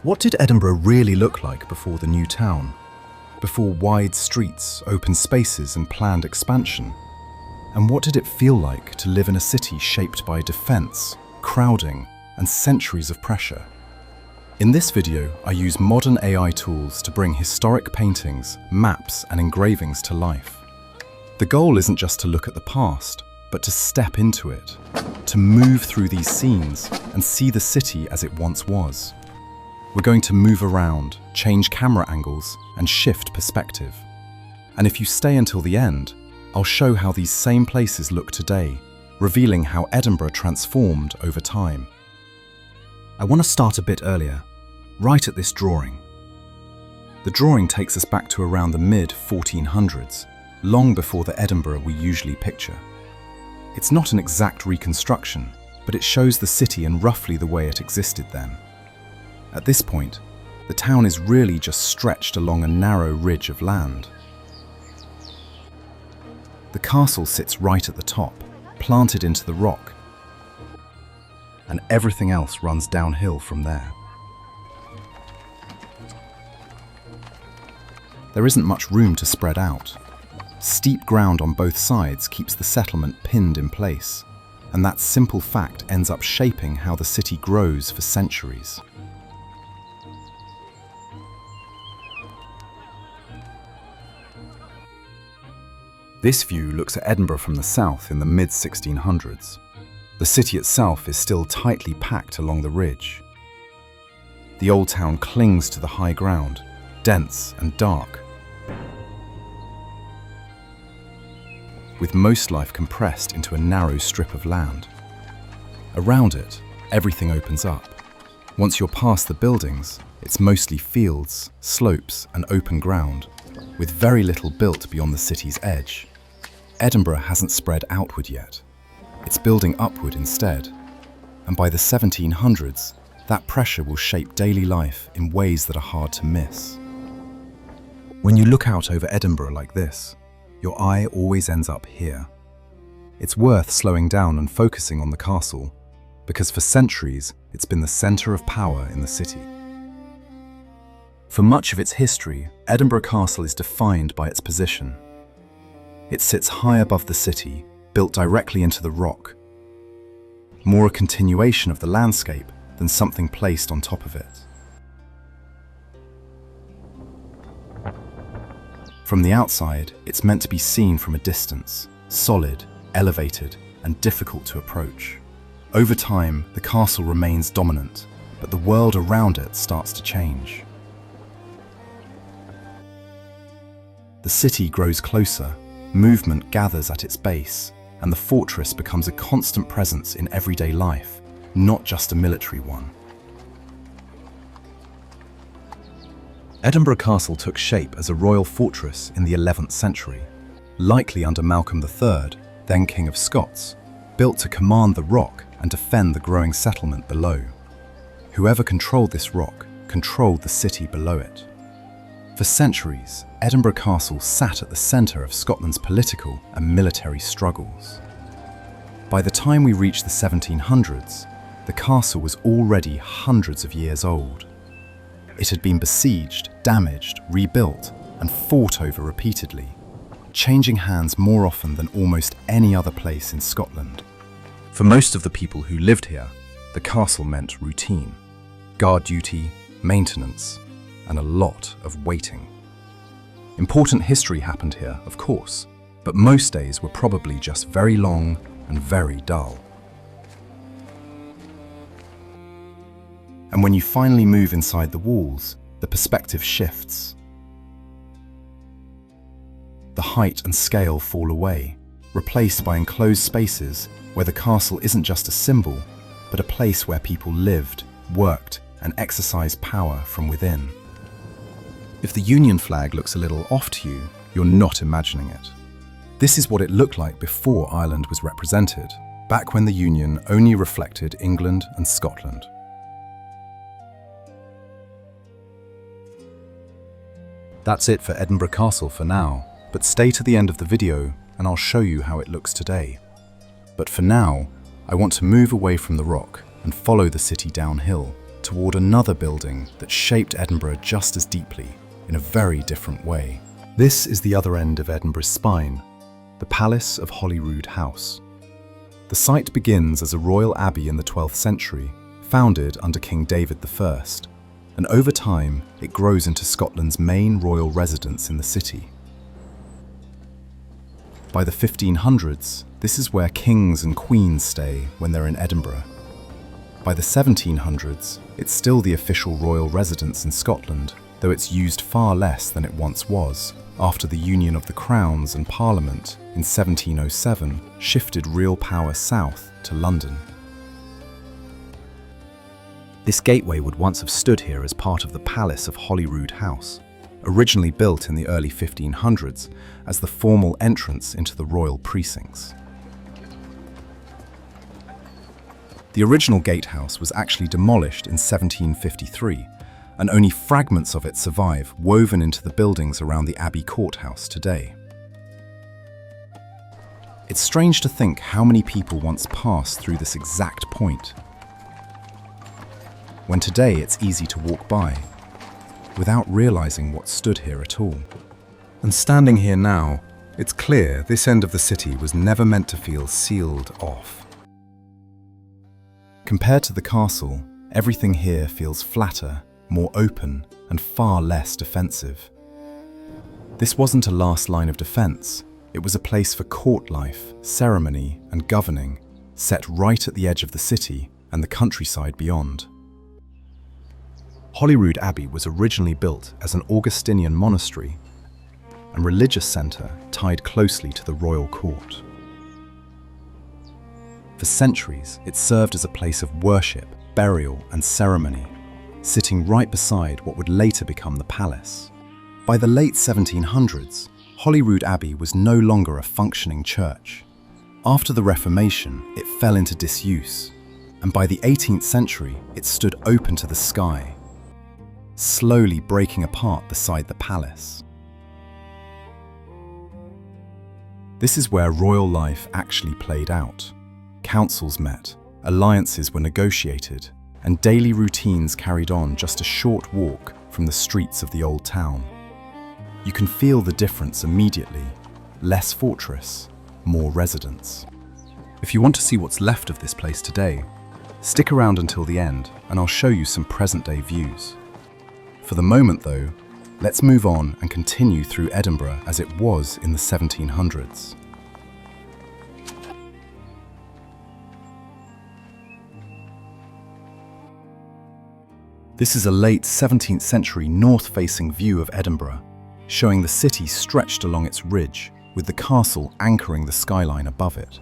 What did Edinburgh really look like before the new town? Before wide streets, open spaces and planned expansion? And what did it feel like to live in a city shaped by defence, crowding and centuries of pressure? In this video, I use modern AI tools to bring historic paintings, maps and engravings to life. The goal isn't just to look at the past, but to step into it, to move through these scenes and see the city as it once was. We're going to move around, change camera angles and shift perspective. And if you stay until the end, I'll show how these same places look today, revealing how Edinburgh transformed over time. I want to start a bit earlier, right at this drawing. The drawing takes us back to around the mid-1400s, long before the Edinburgh we usually picture. It's not an exact reconstruction, but it shows the city in roughly the way it existed then. At this point, the town is really just stretched along a narrow ridge of land. The castle sits right at the top, planted into the rock, and everything else runs downhill from there. There isn't much room to spread out. Steep ground on both sides keeps the settlement pinned in place, and that simple fact ends up shaping how the city grows for centuries. This view looks at Edinburgh from the south in the mid-1600s. The city itself is still tightly packed along the ridge. The old town clings to the high ground, dense and dark, with most life compressed into a narrow strip of land. Around it, everything opens up. Once you're past the buildings, it's mostly fields, slopes and open ground, with very little built beyond the city's edge. Edinburgh hasn't spread outward yet. It's building upward instead. And by the 1700s, that pressure will shape daily life in ways that are hard to miss. When you look out over Edinburgh like this, your eye always ends up here. It's worth slowing down and focusing on the castle, because for centuries, it's been the centre of power in the city. For much of its history, Edinburgh Castle is defined by its position. It sits high above the city, built directly into the rock, more a continuation of the landscape than something placed on top of it. From the outside, it's meant to be seen from a distance, solid, elevated, and difficult to approach. Over time, the castle remains dominant, but the world around it starts to change. The city grows closer, movement gathers at its base, and the fortress becomes a constant presence in everyday life, not just a military one. Edinburgh Castle took shape as a royal fortress in the 11th century, likely under Malcolm III, then King of Scots, built to command the rock and defend the growing settlement below. Whoever controlled this rock controlled the city below it. For centuries, Edinburgh Castle sat at the centre of Scotland's political and military struggles. By the time we reached the 1700s, the castle was already hundreds of years old. It had been besieged, damaged, rebuilt, and fought over repeatedly, changing hands more often than almost any other place in Scotland. For most of the people who lived here, the castle meant routine, guard duty, maintenance, and a lot of waiting. Important history happened here, of course, but most days were probably just very long and very dull. And when you finally move inside the walls, the perspective shifts. The height and scale fall away, replaced by enclosed spaces where the castle isn't just a symbol, but a place where people lived, worked, and exercised power from within. If the Union flag looks a little off to you, you're not imagining it. This is what it looked like before Ireland was represented, back when the Union only reflected England and Scotland. That's it for Edinburgh Castle for now, but stay to the end of the video and I'll show you how it looks today. But for now, I want to move away from the rock and follow the city downhill toward another building that shaped Edinburgh just as deeply, in a very different way. This is the other end of Edinburgh's spine, the Palace of Holyrood House. The site begins as a royal abbey in the 12th century, founded under King David I, and over time it grows into Scotland's main royal residence in the city. By the 1500s, this is where kings and queens stay when they're in Edinburgh. By the 1700s, it's still the official royal residence in Scotland, though it's used far less than it once was, after the union of the crowns and Parliament in 1707 shifted real power south to London. This gateway would once have stood here as part of the Palace of Holyrood House, originally built in the early 1500s as the formal entrance into the royal precincts. The original gatehouse was actually demolished in 1753, and only fragments of it survive, woven into the buildings around the Abbey Courthouse today. It's strange to think how many people once passed through this exact point, when today it's easy to walk by, without realizing what stood here at all. And standing here now, it's clear this end of the city was never meant to feel sealed off. Compared to the castle, everything here feels flatter, more open, and far less defensive. This wasn't a last line of defense. It was a place for court life, ceremony, and governing, set right at the edge of the city and the countryside beyond. Holyrood Abbey was originally built as an Augustinian monastery and religious centre tied closely to the royal court. For centuries, it served as a place of worship, burial, and ceremony, sitting right beside what would later become the palace. By the late 1700s, Holyrood Abbey was no longer a functioning church. After the Reformation, it fell into disuse, and by the 18th century, it stood open to the sky, slowly breaking apart beside the palace. This is where royal life actually played out. Councils met, alliances were negotiated, and daily routines carried on just a short walk from the streets of the old town. You can feel the difference immediately. Less fortress, more residents. If you want to see what's left of this place today, stick around until the end and I'll show you some present-day views. For the moment though, let's move on and continue through Edinburgh as it was in the 1700s. This is a late 17th century north-facing view of Edinburgh, showing the city stretched along its ridge, with the castle anchoring the skyline above it.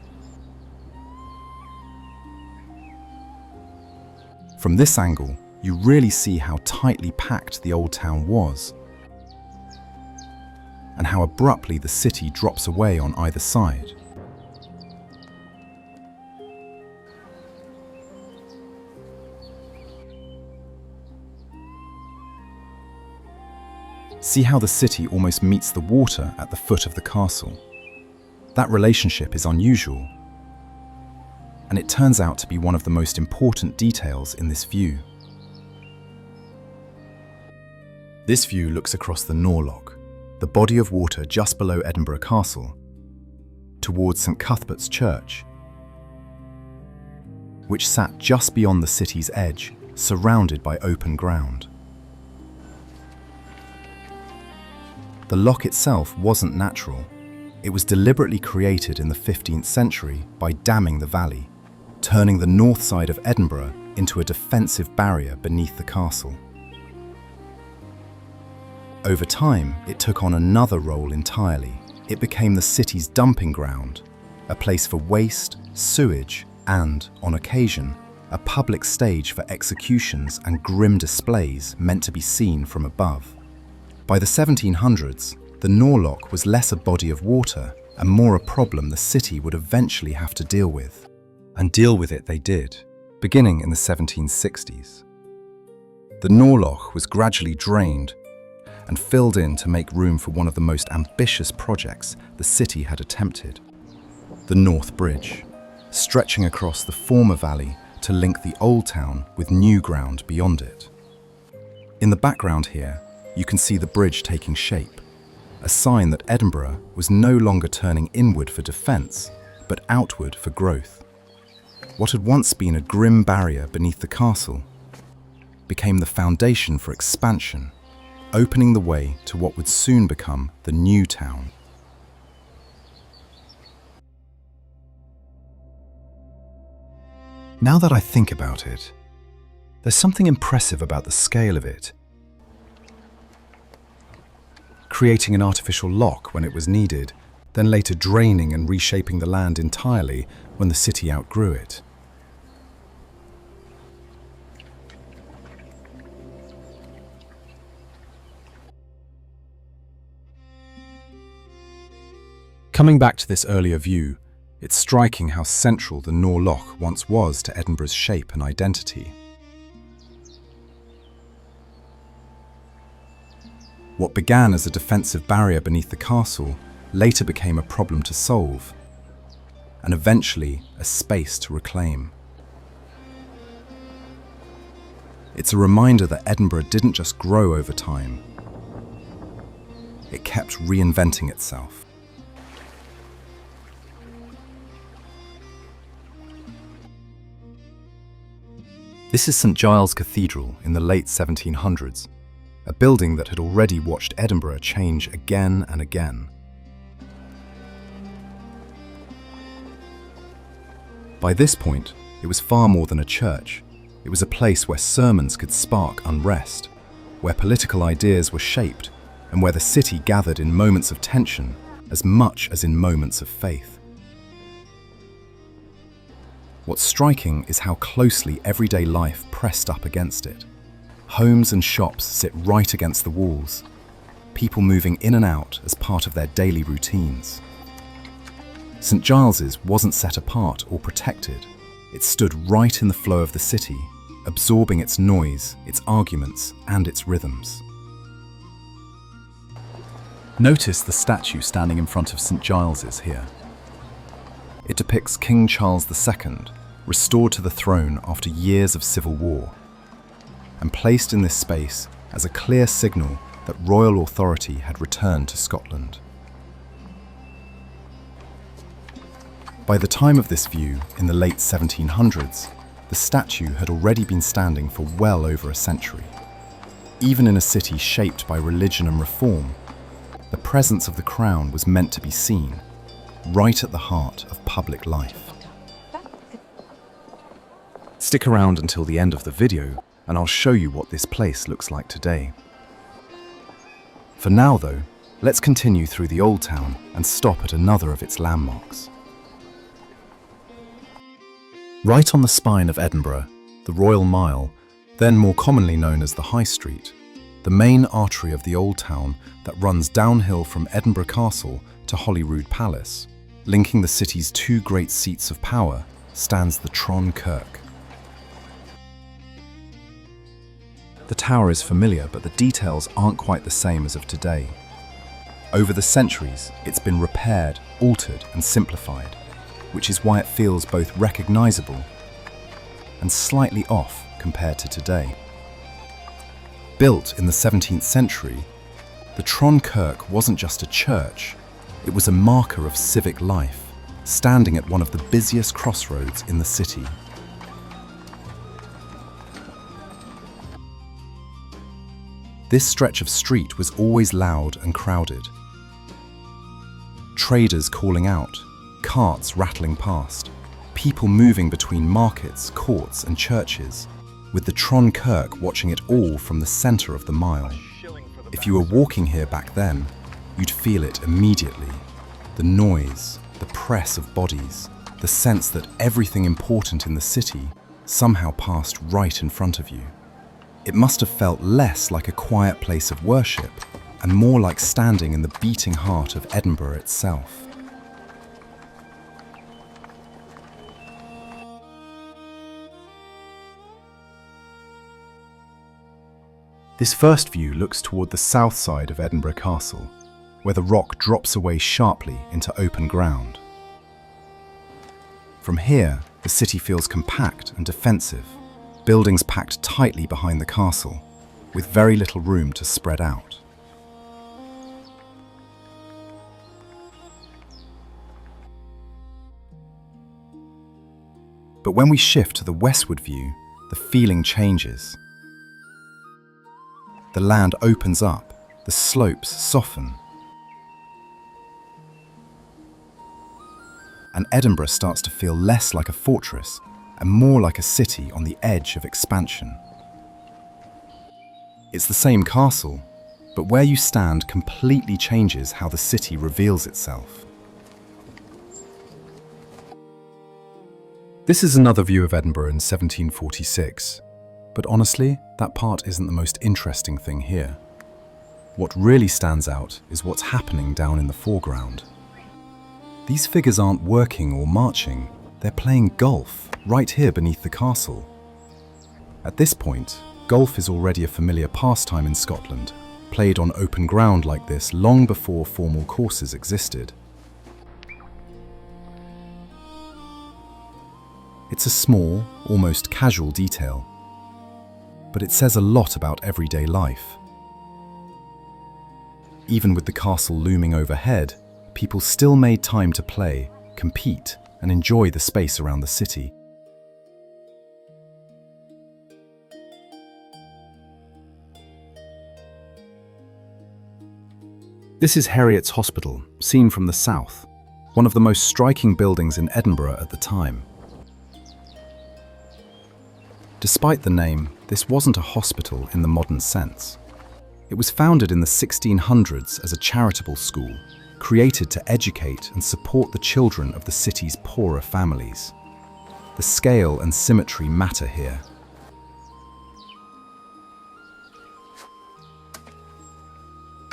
From this angle, you really see how tightly packed the old town was, and how abruptly the city drops away on either side. See how the city almost meets the water at the foot of the castle. That relationship is unusual, and it turns out to be one of the most important details in this view. This view looks across the Nor Loch, the body of water just below Edinburgh Castle, towards St Cuthbert's Church, which sat just beyond the city's edge, surrounded by open ground. The loch itself wasn't natural. It was deliberately created in the 15th century by damming the valley, turning the north side of Edinburgh into a defensive barrier beneath the castle. Over time, it took on another role entirely. It became the city's dumping ground, a place for waste, sewage, and, on occasion, a public stage for executions and grim displays meant to be seen from above. By the 1700s, the Nor Loch was less a body of water and more a problem the city would eventually have to deal with. And deal with it they did, beginning in the 1760s. The Nor Loch was gradually drained and filled in to make room for one of the most ambitious projects the city had attempted: the North Bridge, stretching across the former valley to link the old town with new ground beyond it. In the background here, you can see the bridge taking shape, a sign that Edinburgh was no longer turning inward for defence, but outward for growth. What had once been a grim barrier beneath the castle became the foundation for expansion, opening the way to what would soon become the new town. Now that I think about it, there's something impressive about the scale of it. Creating an artificial loch when it was needed, then later draining and reshaping the land entirely when the city outgrew it. Coming back to this earlier view, it's striking how central the Nor Loch once was to Edinburgh's shape and identity. What began as a defensive barrier beneath the castle later became a problem to solve, and eventually a space to reclaim. It's a reminder that Edinburgh didn't just grow over time, it kept reinventing itself. This is St Giles Cathedral in the late 1700s, a building that had already watched Edinburgh change again and again. By this point, it was far more than a church. It was a place where sermons could spark unrest, where political ideas were shaped, and where the city gathered in moments of tension as much as in moments of faith. What's striking is how closely everyday life pressed up against it. Homes and shops sit right against the walls, people moving in and out as part of their daily routines. St Giles's wasn't set apart or protected. It stood right in the flow of the city, absorbing its noise, its arguments, and its rhythms. Notice the statue standing in front of St Giles's here. It depicts King Charles II, restored to the throne after years of civil war, and placed in this space as a clear signal that royal authority had returned to Scotland. By the time of this view, in the late 1700s, the statue had already been standing for well over a century. Even in a city shaped by religion and reform, the presence of the crown was meant to be seen, right at the heart of public life. Stick around until the end of the video, and I'll show you what this place looks like today. For now though, let's continue through the Old Town and stop at another of its landmarks. Right on the spine of Edinburgh, the Royal Mile, then more commonly known as the High Street, the main artery of the Old Town that runs downhill from Edinburgh Castle to Holyrood Palace, linking the city's two great seats of power, stands the Tron Kirk. The tower is familiar, but the details aren't quite the same as of today. Over the centuries, it's been repaired, altered, and simplified, which is why it feels both recognizable and slightly off compared to today. Built in the 17th century, the Tron Kirk wasn't just a church, it was a marker of civic life, standing at one of the busiest crossroads in the city. This stretch of street was always loud and crowded. Traders calling out, carts rattling past, people moving between markets, courts and churches, with the Tron Kirk watching it all from the centre of the mile. If you were walking here back then, you'd feel it immediately. The noise, the press of bodies, the sense that everything important in the city somehow passed right in front of you. It must have felt less like a quiet place of worship and more like standing in the beating heart of Edinburgh itself. This first view looks toward the south side of Edinburgh Castle, where the rock drops away sharply into open ground. From here, The city feels compact and defensive, buildings packed tightly behind the castle, with very little room to spread out. But when we shift to the westward view, the feeling changes. The land opens up, the slopes soften, and Edinburgh starts to feel less like a fortress and more like a city on the edge of expansion. It's the same castle, but where you stand completely changes how the city reveals itself. This is another view of Edinburgh in 1746, but honestly, that part isn't the most interesting thing here. What really stands out is what's happening down in the foreground. These figures aren't working or marching, they're playing golf right here beneath the castle. At this point, golf is already a familiar pastime in Scotland, played on open ground like this long before formal courses existed. It's a small, almost casual detail, but it says a lot about everyday life. Even with the castle looming overhead, people still made time to play, compete, and enjoy the space around the city. This is Heriot's Hospital, seen from the south, one of the most striking buildings in Edinburgh at the time. Despite the name, this wasn't a hospital in the modern sense. It was founded in the 1600s as a charitable school, created to educate and support the children of the city's poorer families. The scale and symmetry matter here.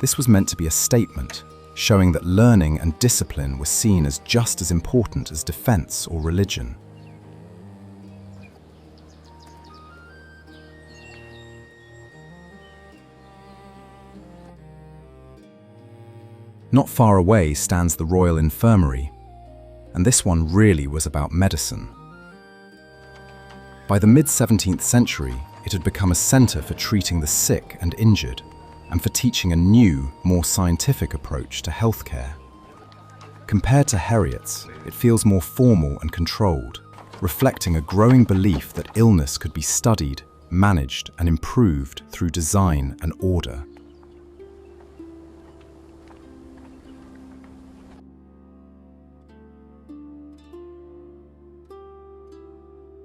This was meant to be a statement, showing that learning and discipline were seen as just as important as defense or religion. Not far away stands the Royal Infirmary, and this one really was about medicine. By the mid-17th century, it had become a centre for treating the sick and injured, and for teaching a new, more scientific approach to healthcare. Compared to Heriot's, it feels more formal and controlled, reflecting a growing belief that illness could be studied, managed, and improved through design and order.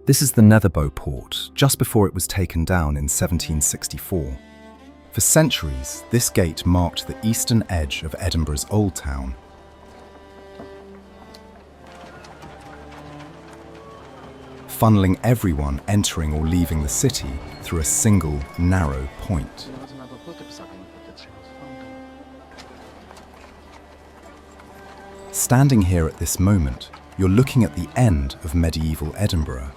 This is the Netherbow Port, just before it was taken down in 1764. For centuries, this gate marked the eastern edge of Edinburgh's Old Town. Funneling everyone entering or leaving the city through a single, narrow point. Standing here at this moment, you're looking at the end of medieval Edinburgh.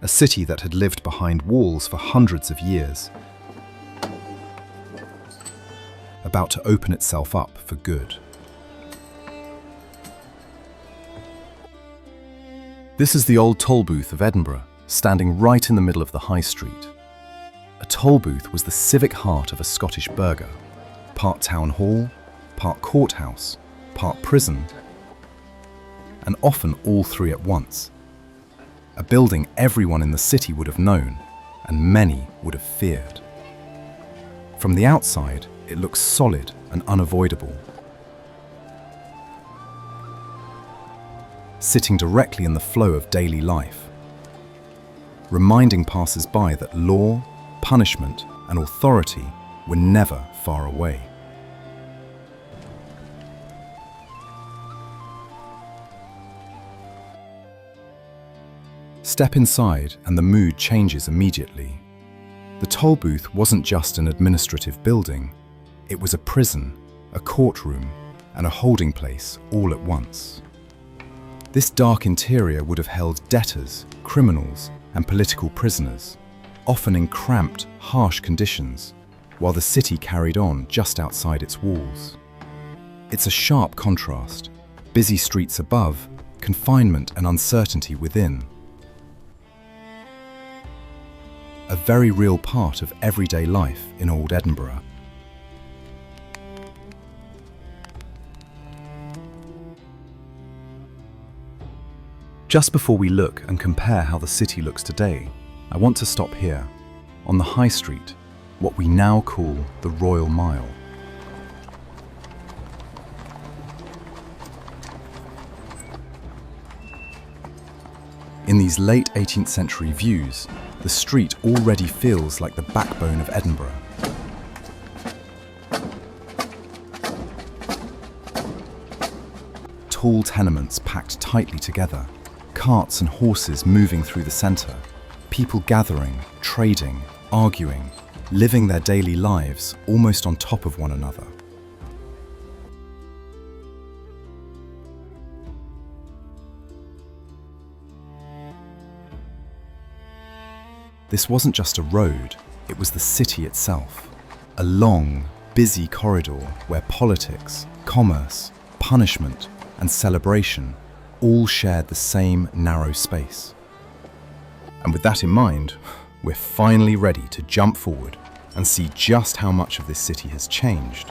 A city that had lived behind walls for hundreds of years, about to open itself up for good. This is the Old Tolbooth of Edinburgh, standing right in the middle of the High Street. A Tolbooth was the civic heart of a Scottish burgher, part town hall, part courthouse, part prison, and often all three at once. A building everyone in the city would have known, and many would have feared. From the outside, it looks solid and unavoidable. Sitting directly in the flow of daily life, reminding passers-by that law, punishment, and authority were never far away. Step inside and the mood changes immediately. The Tolbooth wasn't just an administrative building, it was a prison, a courtroom, and a holding place all at once. This dark interior would have held debtors, criminals, and political prisoners, often in cramped, harsh conditions, while the city carried on just outside its walls. It's a sharp contrast, busy streets above confinement and uncertainty within. A very real part of everyday life in Old Edinburgh. Just before we look and compare how the city looks today, I want to stop here, on the High Street, what we now call the Royal Mile. In these late 18th century views, the street already feels like the backbone of Edinburgh. Tall tenements packed tightly together, carts and horses moving through the centre, people gathering, trading, arguing, living their daily lives almost on top of one another. This wasn't just a road, it was the city itself. A long, busy corridor where politics, commerce, punishment, and celebration all shared the same narrow space. And with that in mind, we're finally ready to jump forward and see just how much of this city has changed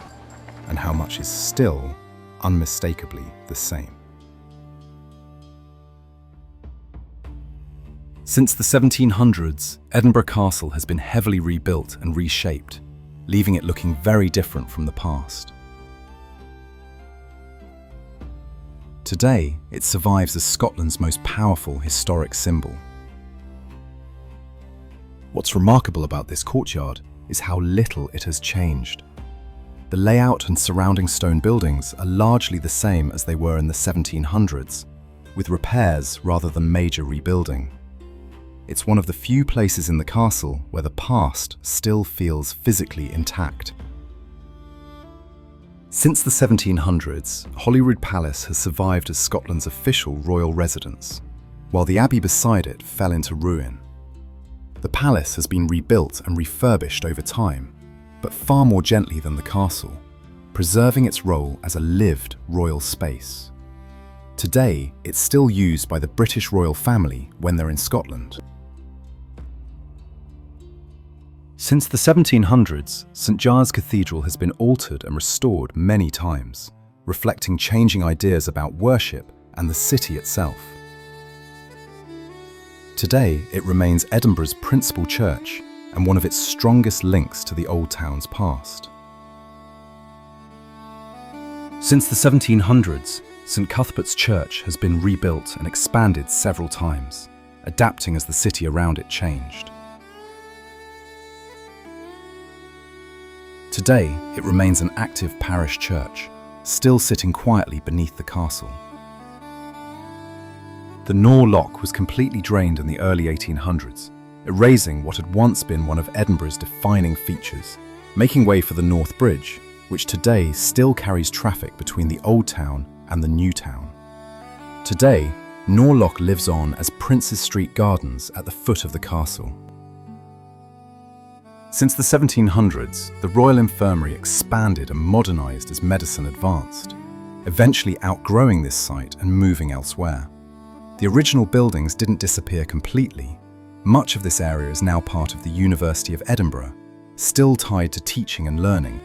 and how much is still unmistakably the same. Since the 1700s, Edinburgh Castle has been heavily rebuilt and reshaped, leaving it looking very different from the past. Today, it survives as Scotland's most powerful historic symbol. What's remarkable about this courtyard is how little it has changed. The layout and surrounding stone buildings are largely the same as they were in the 1700s, with repairs rather than major rebuilding. It's one of the few places in the castle where the past still feels physically intact. Since the 1700s, Holyrood Palace has survived as Scotland's official royal residence, while the abbey beside it fell into ruin. The palace has been rebuilt and refurbished over time, but far more gently than the castle, preserving its role as a lived royal space. Today, it's still used by the British royal family when they're in Scotland. Since the 1700s, St Giles Cathedral has been altered and restored many times, reflecting changing ideas about worship and the city itself. Today, it remains Edinburgh's principal church and one of its strongest links to the old town's past. Since the 1700s, St Cuthbert's Church has been rebuilt and expanded several times, adapting as the city around it changed. Today, it remains an active parish church, still sitting quietly beneath the castle. The Nor Loch was completely drained in the early 1800s, erasing what had once been one of Edinburgh's defining features, making way for the North Bridge, which today still carries traffic between the Old Town and the New Town. Today, Nor Loch lives on as Princes Street Gardens at the foot of the castle. Since the 1700s, the Royal Infirmary expanded and modernised as medicine advanced, eventually outgrowing this site and moving elsewhere. The original buildings didn't disappear completely. Much of this area is now part of the University of Edinburgh, still tied to teaching and learning.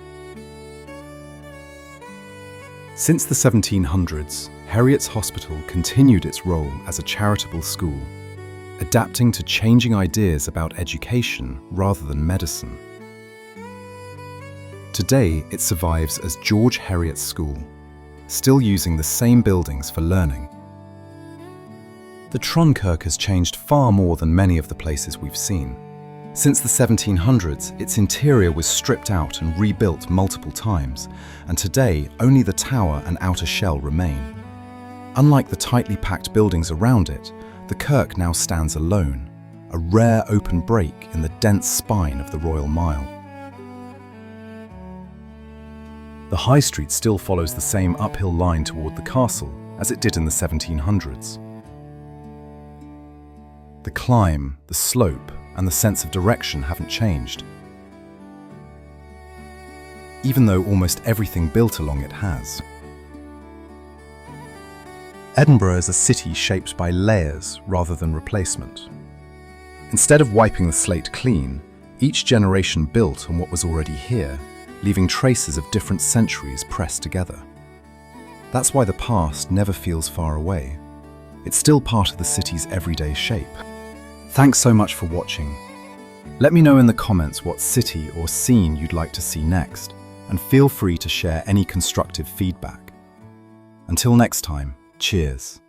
Since the 1700s, Heriot's Hospital continued its role as a charitable school, adapting to changing ideas about education rather than medicine. Today, it survives as George Heriot School, still using the same buildings for learning. The Tron Kirk has changed far more than many of the places we've seen. Since the 1700s, its interior was stripped out and rebuilt multiple times, and today only the tower and outer shell remain. Unlike the tightly packed buildings around it, the Kirk now stands alone, a rare open break in the dense spine of the Royal Mile. The High Street still follows the same uphill line toward the castle as it did in the 1700s. The climb, the slope, and the sense of direction haven't changed, even though almost everything built along it has. Edinburgh is a city shaped by layers rather than replacement. Instead of wiping the slate clean, each generation built on what was already here, leaving traces of different centuries pressed together. That's why the past never feels far away. It's still part of the city's everyday shape. Thanks so much for watching. Let me know in the comments what city or scene you'd like to see next, and feel free to share any constructive feedback. Until next time, cheers.